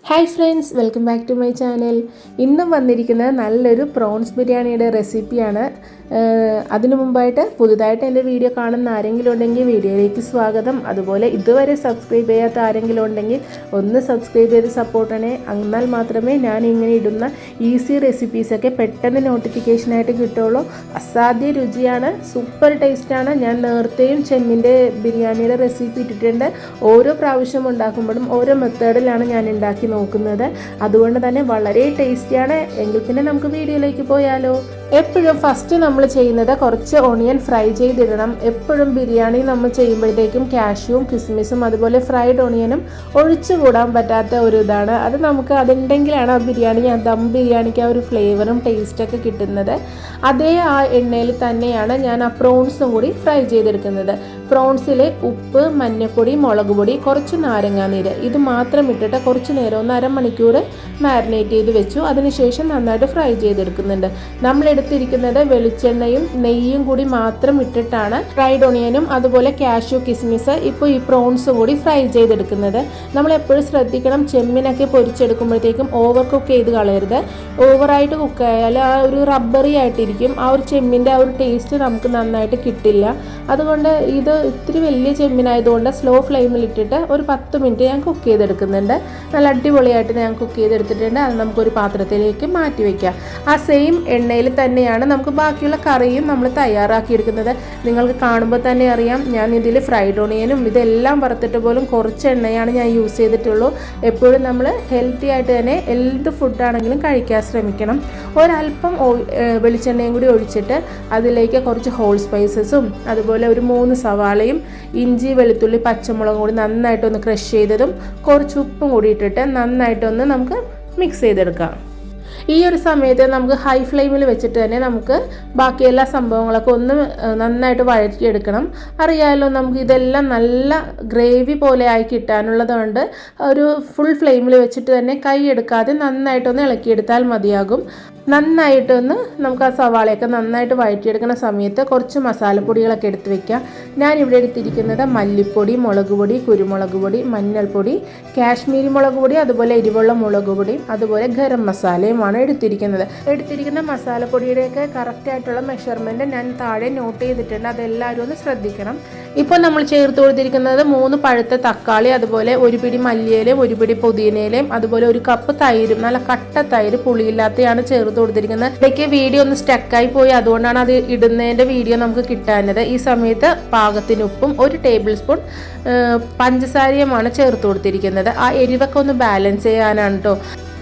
Hi friends, welcome back to my channel. ഇന്നും വന്നിരിക്കുന്നത് നല്ലൊരു പ്രോൺസ് ബിരിയാണിയുടെ റെസിപ്പിയാണ്. അതിനു മുമ്പായിട്ട് പുതുതായിട്ട് എൻ്റെ വീഡിയോ കാണുന്ന ആരെങ്കിലും ഉണ്ടെങ്കിൽ വീഡിയോയിലേക്ക് സ്വാഗതം. അതുപോലെ ഇതുവരെ സബ്സ്ക്രൈബ് ചെയ്യാത്ത ആരെങ്കിലും ഉണ്ടെങ്കിൽ ഒന്ന് സബ്സ്ക്രൈബ് ചെയ്ത് സപ്പോർട്ട് ചെയ്യണേ. എന്നാൽ മാത്രമേ ഞാൻ ഇങ്ങനെ ഇടുന്ന ഈസി റെസിപ്പീസൊക്കെ പെട്ടെന്ന് നോട്ടിഫിക്കേഷനായിട്ട് കിട്ടുള്ളൂ. അസാധ്യ രുചിയാണ്, സൂപ്പർ ടേസ്റ്റാണ്. ഞാൻ നേരത്തെയും ചെമ്മിൻ്റെ ബിരിയാണിയുടെ റെസിപ്പി ഇട്ടിട്ടുണ്ട്. ഓരോ പ്രാവശ്യം ഉണ്ടാക്കുമ്പോഴും ഓരോ മെത്തേഡിലാണ് ഞാൻ ഉണ്ടാക്കി നോക്കുന്നത്. അതുകൊണ്ട് തന്നെ വളരെ ടേസ്റ്റിയാണ്. എങ്കിൽ പിന്നെ നമുക്ക് വീഡിയോയിലേക്ക് പോയാലോ. എപ്പോഴും ഫസ്റ്റ് നമ്മൾ ചെയ്യുന്നത് കുറച്ച് ഓണിയൻ ഫ്രൈ ചെയ്തിടണം. എപ്പോഴും ബിരിയാണി നമ്മൾ ചെയ്യുമ്പോഴത്തേക്കും കാഷ്യൂവും കിസ്മിസും അതുപോലെ ഫ്രൈഡ് ഓണിയനും ഒഴിച്ചുകൂടാൻ പറ്റാത്ത ഒരു ഇതാണ്. അത് നമുക്ക് അതുണ്ടെങ്കിലാണ് ആ ബിരിയാണി, ദം ബിരിയാണിക്ക് ആ ഒരു ഫ്ലേവറും ടേസ്റ്റൊക്കെ കിട്ടുന്നത്. അതേ ആ എണ്ണയിൽ തന്നെയാണ് ഞാൻ ആ പ്രോൺസും കൂടി ഫ്രൈ ചെയ്തെടുക്കുന്നത്. പ്രോൺസിൽ ഉപ്പ്, മഞ്ഞൾപ്പൊടി, മുളക് പൊടി, കുറച്ച് നാരങ്ങാനീര് ഇത് മാത്രം ഇട്ടിട്ട് കുറച്ച് നേരം 1.5 മണിക്കൂർ മാരിനേറ്റ് ചെയ്ത് വെച്ചു. അതിനുശേഷം നന്നായിട്ട് ഫ്രൈ ചെയ്തെടുക്കുന്നുണ്ട്. നമ്മൾ എടുത്തിരിക്കുന്നത് വെളിച്ചെണ്ണയും നെയ്യും കൂടി മാത്രം ഇട്ടിട്ടാണ് ഫ്രൈഡ് ഓണിയനും അതുപോലെ കാഷ്യൂ കിസ്മിസ് ഇപ്പോൾ ഈ പ്രോൺസും കൂടി ഫ്രൈ ചെയ്തെടുക്കുന്നത്. നമ്മൾ എപ്പോഴും ശ്രദ്ധിക്കണം, ചെമ്മിനൊക്കെ പൊരിച്ചെടുക്കുമ്പോഴത്തേക്കും ഓവർ കുക്ക് ചെയ്ത് കളയരുത്. ഓവറായിട്ട് കുക്ക് ആയാൽ ആ ഒരു റബ്ബറി ആയിട്ടിരിക്കും. ആ ഒരു ചെമ്മിൻ്റെ ആ ഒരു ടേസ്റ്റ് നമുക്ക് നന്നായിട്ട് കിട്ടില്ല. അതുകൊണ്ട് ഇത് ഇത്തിരി വലിയ ചെമ്മിനായതുകൊണ്ട് സ്ലോ ഫ്ലെയിമിൽ ഇട്ടിട്ട് ഒരു 10 മിനിറ്റ് ഞാൻ കുക്ക് ചെയ്തെടുക്കുന്നുണ്ട്. നല്ല അടിപൊളിയായിട്ട് ഞാൻ കുക്ക് ചെയ്തെടുത്തിട്ടുണ്ട്. അത് നമുക്കൊരു പാത്രത്തിലേക്ക് മാറ്റി വയ്ക്കാം. ആ സെയിം എണ്ണയിൽ തന്നെയാണ് നമുക്ക് ബാക്കിയുള്ള കറിയും നമ്മൾ തയ്യാറാക്കിയെടുക്കുന്നത്. നിങ്ങൾക്ക് കാണുമ്പോൾ തന്നെ അറിയാം, ഞാൻ ഇതിൽ ഫ്രൈഡ് ഓണിയനും ഇതെല്ലാം വറുത്തിട്ട് പോലും കുറച്ച് എണ്ണയാണ് ഞാൻ യൂസ് ചെയ്തിട്ടുള്ളൂ. എപ്പോഴും നമ്മൾ ഹെൽത്തി ആയിട്ട് തന്നെ എന്ത് ഫുഡാണെങ്കിലും കഴിക്കാൻ ശ്രമിക്കണം. ഒരല്പം വെളിച്ചെണ്ണയും കൂടി ഒഴിച്ചിട്ട് അതിലേക്ക് കുറച്ച് ഹോൾ സ്പൈസസും അതുപോലെ ഒരു 3 സവാളയും ഇഞ്ചി, വെളുത്തുള്ളി, പച്ചമുളകും കൂടി നന്നായിട്ടൊന്ന് ക്രഷ് ചെയ്തതും കുറച്ച് ഉപ്പും കൂടി ഇട്ടിട്ട് നന്നായിട്ടൊന്ന് നമുക്ക് മിക്സ് ചെയ്തെടുക്കാം. ഈ ഒരു സമയത്ത് നമുക്ക് ഹൈ ഫ്ലെയിമിൽ വെച്ചിട്ട് തന്നെ നമുക്ക് ബാക്കി എല്ലാ സംഭവങ്ങളൊക്കെ ഒന്ന് നന്നായിട്ട് വഴറ്റിയെടുക്കണം. അറിയാമല്ലോ, നമുക്ക് ഇതെല്ലാം നല്ല ഗ്രേവി പോലെ ആയി കിട്ടാനുള്ളതുകൊണ്ട് ഒരു ഫുൾ ഫ്ലെയിമിൽ വെച്ചിട്ട് തന്നെ കൈ എടുക്കാതെ നന്നായിട്ടൊന്ന് ഇളക്കിയെടുത്താൽ മതിയാകും. നന്നായിട്ടൊന്ന് നമുക്ക് ആ സവാളയൊക്കെ നന്നായിട്ട് വഴറ്റിയെടുക്കുന്ന സമയത്ത് കുറച്ച് മസാലപ്പൊടികളൊക്കെ എടുത്ത് വെക്കാം. ഞാനിവിടെ എടുത്തിരിക്കുന്നത് മല്ലിപ്പൊടി, മുളക് പൊടി, കുരുമുളക് പൊടി, മഞ്ഞൾപ്പൊടി, കാശ്മീരി മുളക് പൊടി, അതുപോലെ എരിവുള്ള മുളക് പൊടി, അതുപോലെ ഗരം മസാലയുമാണ് എടുത്തിരിക്കുന്ന മസാലപ്പൊടിയുടെയൊക്കെ കറക്റ്റായിട്ടുള്ള മെഷർമെൻറ്റ് ഞാൻ താഴെ നോട്ട് ചെയ്തിട്ടുണ്ട്. അതെല്ലാവരും ഒന്ന് ശ്രദ്ധിക്കണം. ഇപ്പോൾ നമ്മൾ ചേർത്ത് കൊടുത്തിരിക്കുന്നത് 3 പഴുത്ത തക്കാളി, അതുപോലെ 1 പിടി മല്ലിയിലയും 1 പിടി പുതിനയിലയും അതുപോലെ 1 കപ്പ് തൈരും, നല്ല കട്ട തൈര് പുളിയില്ലാത്തയാണ് ചേർത്ത് കൊടുത്തിരിക്കുന്നത്. ഇടയ്ക്ക് വീഡിയോ ഒന്ന് സ്റ്റക്കായി പോയി, അതുകൊണ്ടാണ് അത് ഇടുന്നതിൻ്റെ വീഡിയോ നമുക്ക് കിട്ടാഞ്ഞത്. ഈ സമയത്ത് പാകത്തിന് ഉപ്പും 1 ടേബിൾ സ്പൂൺ പഞ്ചസാരയുമാണ് ചേർത്ത് കൊടുത്തിരിക്കുന്നത്. ആ എരിവൊക്കെ ഒന്ന് ബാലൻസ് ചെയ്യാനാണ് കേട്ടോ.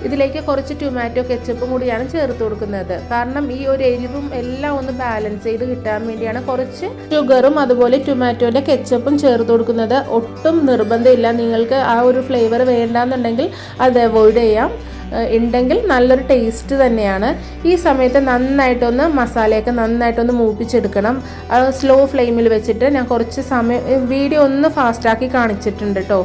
ഇതിലേക്ക് കുറച്ച് ടൊമാറ്റോ കെച്ചപ്പും കൂടിയാണ് ചേർത്ത് കൊടുക്കുന്നത്. കാരണം ഈ ഒരു എരിവും എല്ലാം ഒന്ന് ബാലൻസ് ചെയ്ത് കിട്ടാൻ വേണ്ടിയാണ് കുറച്ച് ഷുഗറും അതുപോലെ ടൊമാറ്റോൻ്റെ കെച്ചപ്പും ചേർത്ത് കൊടുക്കുന്നത്. ഒട്ടും നിർബന്ധമില്ല, നിങ്ങൾക്ക് ആ ഒരു ഫ്ലേവർ വേണ്ടാന്നുണ്ടെങ്കിൽ അത് അവോയ്ഡ് ചെയ്യാം. ഉണ്ടെങ്കിൽ നല്ലൊരു ടേസ്റ്റ് തന്നെയാണ്. ഈ സമയത്ത് നന്നായിട്ടൊന്ന് മസാലയൊക്കെ നന്നായിട്ടൊന്ന് മൂപ്പിച്ചെടുക്കണം. സ്ലോ ഫ്ലെയിമിൽ വെച്ചിട്ട് ഞാൻ കുറച്ച് സമയം വീഡിയോ ഒന്ന് ഫാസ്റ്റാക്കി കാണിച്ചിട്ടുണ്ട് കേട്ടോ.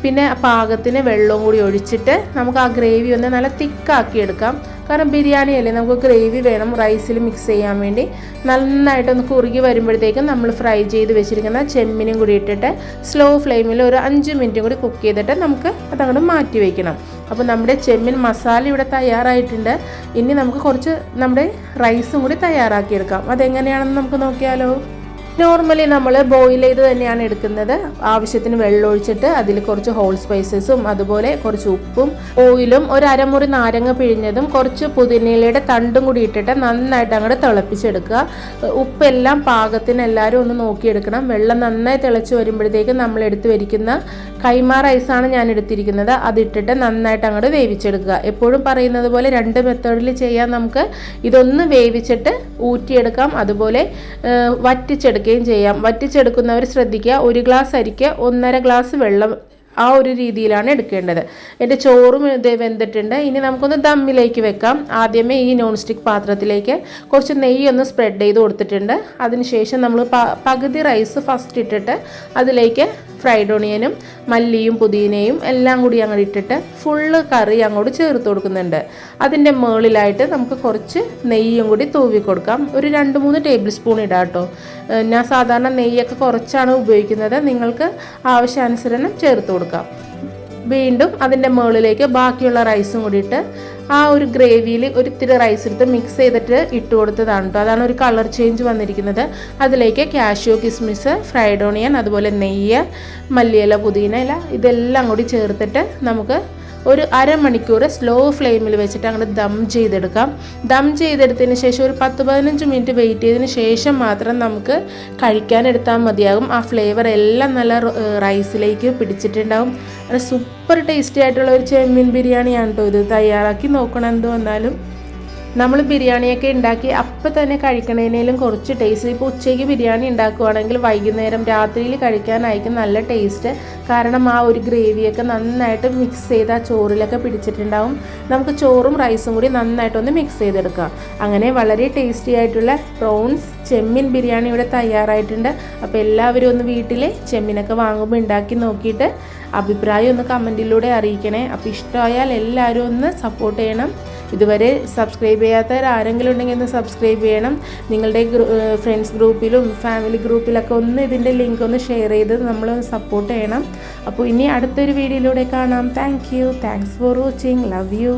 പിന്നെ പാകത്തിന് വെള്ളവും കൂടി ഒഴിച്ചിട്ട് നമുക്ക് ആ ഗ്രേവി ഒന്ന് നല്ല തിക്കാക്കി എടുക്കാം. കാരണം ബിരിയാണി അല്ലേ, നമുക്ക് ഗ്രേവി വേണം റൈസിൽ മിക്സ് ചെയ്യാൻ വേണ്ടി. നന്നായിട്ടൊന്ന് കുറുകി വരുമ്പോഴത്തേക്കും നമ്മൾ ഫ്രൈ ചെയ്ത് വെച്ചിരിക്കുന്ന ചെമ്മിനും കൂടി ഇട്ടിട്ട് സ്ലോ ഫ്ലെയിമിൽ ഒരു 5 മിനിറ്റും കൂടി കുക്ക് ചെയ്തിട്ട് നമുക്ക് അതങ്ങോട്ട് മാറ്റി വയ്ക്കണം. അപ്പോൾ നമ്മുടെ ചെമ്മിൻ മസാല ഇവിടെ തയ്യാറായിട്ടുണ്ട്. ഇനി നമുക്ക് കുറച്ച് നമ്മുടെ റൈസും കൂടി തയ്യാറാക്കിയെടുക്കാം. അതെങ്ങനെയാണെന്ന് നമുക്ക് നോക്കിയാലോ. നോർമലി നമ്മൾ ബോയിൽ ചെയ്ത് തന്നെയാണ് എടുക്കുന്നത്. ആവശ്യത്തിന് വെള്ളം ഒഴിച്ചിട്ട് അതിൽ കുറച്ച് ഹോൾ സ്പൈസസും അതുപോലെ കുറച്ച് ഉപ്പും ഓയിലും 1 അരമുറി നാരങ്ങ പിഴിഞ്ഞതും കുറച്ച് പുതിനയിലയുടെ തണ്ടും കൂടി ഇട്ടിട്ട് നന്നായിട്ട് അങ്ങോട്ട് തിളപ്പിച്ചെടുക്കുക. ഉപ്പെല്ലാം പാകത്തിന് എല്ലാവരും ഒന്ന് നോക്കിയെടുക്കണം. വെള്ളം നന്നായി തിളച്ച് വരുമ്പോഴത്തേക്കും നമ്മൾ എടുത്ത് വരിക്കുന്ന കൈമാ റൈസാണ് ഞാൻ എടുത്തിരിക്കുന്നത്. അതിട്ടിട്ട് നന്നായിട്ട് അങ്ങോട്ട് വേവിച്ചെടുക്കുക. എപ്പോഴും പറയുന്നത് പോലെ 2 മെത്തേഡിൽ ചെയ്യാൻ. നമുക്ക് ഇതൊന്ന് വേവിച്ചിട്ട് ഊറ്റിയെടുക്കാം, അതുപോലെ വറ്റിച്ചെടുക്കുകയും ചെയ്യാം. വറ്റിച്ചെടുക്കുന്നവർ ശ്രദ്ധിക്കുക, 1 ഗ്ലാസ് അരിക്ക് 1.5 ഗ്ലാസ് വെള്ളം, ആ ഒരു രീതിയിലാണ് എടുക്കേണ്ടത്. എൻ്റെ ചോറും ഇത് വെന്തിട്ടുണ്ട്. ഇനി നമുക്കൊന്ന് ദമ്മിലേക്ക് വെക്കാം. ആദ്യമേ ഈ നോൺ സ്റ്റിക്ക് പാത്രത്തിലേക്ക് കുറച്ച് നെയ്യ് ഒന്ന് സ്പ്രെഡ് ചെയ്ത് കൊടുത്തിട്ടുണ്ട്. അതിനുശേഷം നമ്മൾ പകുതി റൈസ് ഫസ്റ്റ് ഇട്ടിട്ട് അതിലേക്ക് ഫ്രൈഡ് ഓണിയനും മല്ലിയും പുതിനയും എല്ലാം കൂടി അങ്ങോട്ട് ഇട്ടിട്ട് ഫുള്ള് കറി അങ്ങോട്ട് ചേർത്ത് കൊടുക്കുന്നുണ്ട്. അതിൻ്റെ മുകളിലായിട്ട് നമുക്ക് കുറച്ച് നെയ്യും കൂടി തൂവി കൊടുക്കാം. ഒരു 2-3 ടേബിൾ സ്പൂൺ ഇടാം കേട്ടോ. ഞാൻ സാധാരണ നെയ്യൊക്കെ കുറച്ചാണ് ഉപയോഗിക്കുന്നത്. നിങ്ങൾക്ക് ആവശ്യാനുസരണം ചേർത്ത് കൊടുക്കാം. വീണ്ടും അതിൻ്റെ മുകളിലേക്ക് ബാക്കിയുള്ള റൈസും കൂടി ഇട്ട് ആ ഒരു ഗ്രേവിയിൽ ഒരു ഇത്തിരി റൈസ് എടുത്ത് മിക്സ് ചെയ്തിട്ട് ഇട്ട് കൊടുത്തതാണ് കേട്ടോ. അതാണ് ഒരു കളർ ചേഞ്ച് വന്നിരിക്കുന്നത്. അതിലേക്ക് കാഷ്യൂ, കിസ്മിസ്, ഫ്രൈഡ് ഓണിയൻ, അതുപോലെ നെയ്യ്, മല്ലിയില, പുതിന ഇല ഇതെല്ലാം കൂടി ചേർത്തിട്ട് നമുക്ക് ഒരു അരമണിക്കൂർ സ്ലോ ഫ്ലെയിമിൽ വെച്ചിട്ട് അങ്ങോട്ട് ദം ചെയ്തെടുക്കാം. ദം ചെയ്തെടുത്തതിന് ശേഷം ഒരു 10-15 മിനിറ്റ് വെയിറ്റ് ചെയ്തതിന് ശേഷം മാത്രം നമുക്ക് കഴിക്കാനെടുത്താൽ മതിയാകും. ആ ഫ്ലേവർ എല്ലാം നല്ല റൈസിലേക്ക് പിടിച്ചിട്ടുണ്ടാകും. അത് സൂപ്പർ ടേസ്റ്റി ആയിട്ടുള്ള ഒരു ചെമ്മീൻ ബിരിയാണിയാണ് കേട്ടോ ഇത്. തയ്യാറാക്കി നോക്കണം. എന്ത് വന്നാലും നമ്മൾ ബിരിയാണിയൊക്കെ ഉണ്ടാക്കി അപ്പം തന്നെ കഴിക്കണതിനേലും കുറച്ച് ടേസ്റ്റ്. ഇപ്പോൾ ഉച്ചയ്ക്ക് ബിരിയാണി ഉണ്ടാക്കുവാണെങ്കിൽ വൈകുന്നേരം രാത്രിയിൽ കഴിക്കാനായിരിക്കും നല്ല ടേസ്റ്റ്. കാരണം ആ ഒരു ഗ്രേവിയൊക്കെ നന്നായിട്ട് മിക്സ് ചെയ്ത് ആ ചോറിലൊക്കെ പിടിച്ചിട്ടുണ്ടാവും. നമുക്ക് ചോറും റൈസും കൂടി നന്നായിട്ടൊന്ന് മിക്സ് ചെയ്തെടുക്കാം. അങ്ങനെ വളരെ ടേസ്റ്റി ആയിട്ടുള്ള പ്രോൺസ് ചെമ്മീൻ ബിരിയാണി ഇവിടെ തയ്യാറായിട്ടുണ്ട്. അപ്പോൾ എല്ലാവരും ഒന്ന് വീട്ടിൽ ചെമ്മീനൊക്കെ വാങ്ങുമ്പോൾ ഉണ്ടാക്കി നോക്കിയിട്ട് അഭിപ്രായം ഒന്ന് കമൻറ്റിലൂടെ അറിയിക്കണേ. അപ്പോൾ ഇഷ്ടമായാൽ എല്ലാവരും ഒന്ന് സപ്പോർട്ട് ചെയ്യണം. ഇതുവരെ സബ്സ്ക്രൈബ് ചെയ്യാത്തവർ ആരെങ്കിലും ഉണ്ടെങ്കിൽ ഒന്ന് സബ്സ്ക്രൈബ് ചെയ്യണം. നിങ്ങളുടെ ഫ്രണ്ട്സ് ഗ്രൂപ്പിലും ഫാമിലി ഗ്രൂപ്പിലൊക്കെ ഒന്ന് ഇതിൻ്റെ ലിങ്ക് ഒന്ന് ഷെയർ ചെയ്ത് നമ്മൾ സപ്പോർട്ട് ചെയ്യണം. അപ്പോൾ ഇനി അടുത്തൊരു വീഡിയോയിലൂടെ കാണാം. Thanks for watching. Love you.